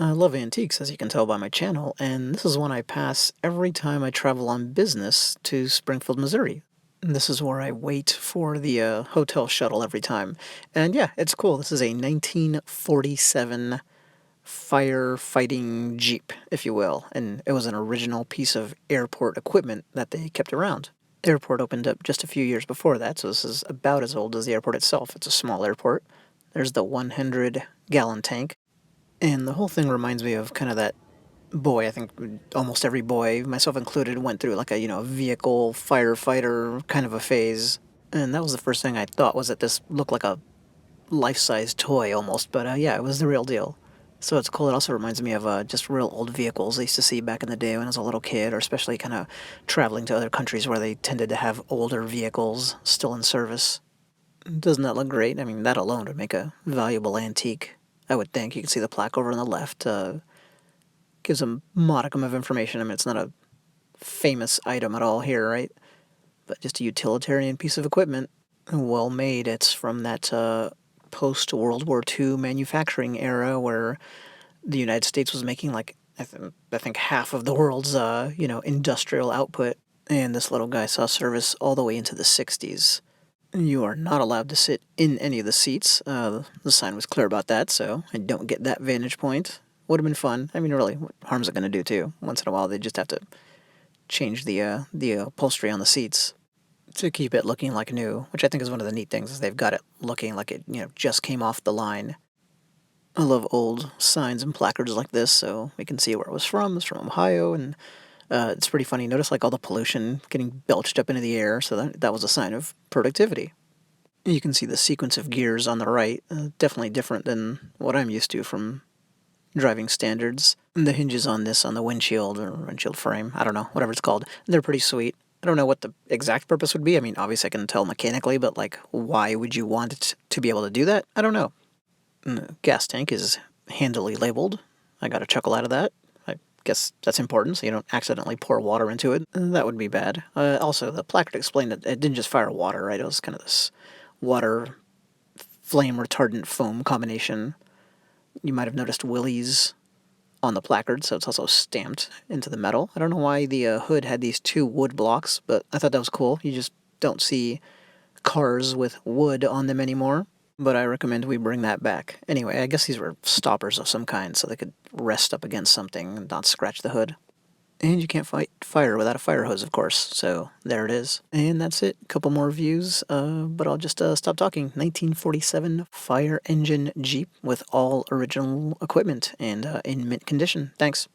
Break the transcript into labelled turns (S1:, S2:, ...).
S1: I love antiques, as you can tell by my channel, and this is one I pass every time I travel on business to Springfield, Missouri. This is where I wait for the hotel shuttle every time. And yeah, it's cool. This is a 1947 firefighting Jeep, if you will, and it was an original piece of airport equipment that they kept around. The airport opened up just a few years before that, so this is about as old as the airport itself. It's a small airport. There's the 100-gallon tank. And the whole thing reminds me of kind of that boy. I think almost every boy, myself included, went through like a vehicle firefighter kind of a phase. And that was the first thing I thought, was that this looked like a life-size toy almost. But yeah, it was the real deal. So it's cool. It also reminds me of just real old vehicles I used to see back in the day when I was a little kid, or especially kind of traveling to other countries where they tended to have older vehicles still in service. Doesn't that look great? I mean, that alone would make a valuable antique, I would think. You can see the plaque over on the left. Gives a modicum of information. I mean, it's not a famous item at all here, right? But just a utilitarian piece of equipment. Well made. It's from that post-World War II manufacturing era where the United States was making like, I think half of the world's, industrial output. And this little guy saw service all the way into the 60s. You are not allowed to sit in any of the seats. The sign was clear about that, so I don't get that vantage point. Would have been fun. I mean, really, what harm's it going to do, too? Once in a while, they just have to change the upholstery on the seats to keep it looking like new, which I think is one of the neat things, is they've got it looking like it, just came off the line. I love old signs and placards like this, so we can see where it was from. It's from Ohio, and it's pretty funny. Notice like all the pollution getting belched up into the air, so that was a sign of productivity. You can see the sequence of gears on the right, definitely different than what I'm used to from driving standards. The hinges on this, on the windshield or windshield frame, I don't know, whatever it's called, they're pretty sweet. I don't know what the exact purpose would be. I mean, obviously I can tell mechanically, but like, why would you want it to be able to do that? I don't know. The gas tank is handily labeled. I got a chuckle out of that. I guess that's important, so you don't accidentally pour water into it. That would be bad. Also, the placard explained that it didn't just fire water, right? It was kind of this water flame retardant foam combination. You might have noticed Willys on the placard, so it's also stamped into the metal. I don't know why the hood had these two wood blocks, but I thought that was cool. You just don't see cars with wood on them anymore, but I recommend we bring that back. Anyway, I guess these were stoppers of some kind, so they could rest up against something and not scratch the hood. And you can't fight fire without a fire hose, of course, so there it is. And that's it. A couple more views, but I'll just stop talking. 1947 fire engine Jeep with all original equipment and in mint condition. Thanks.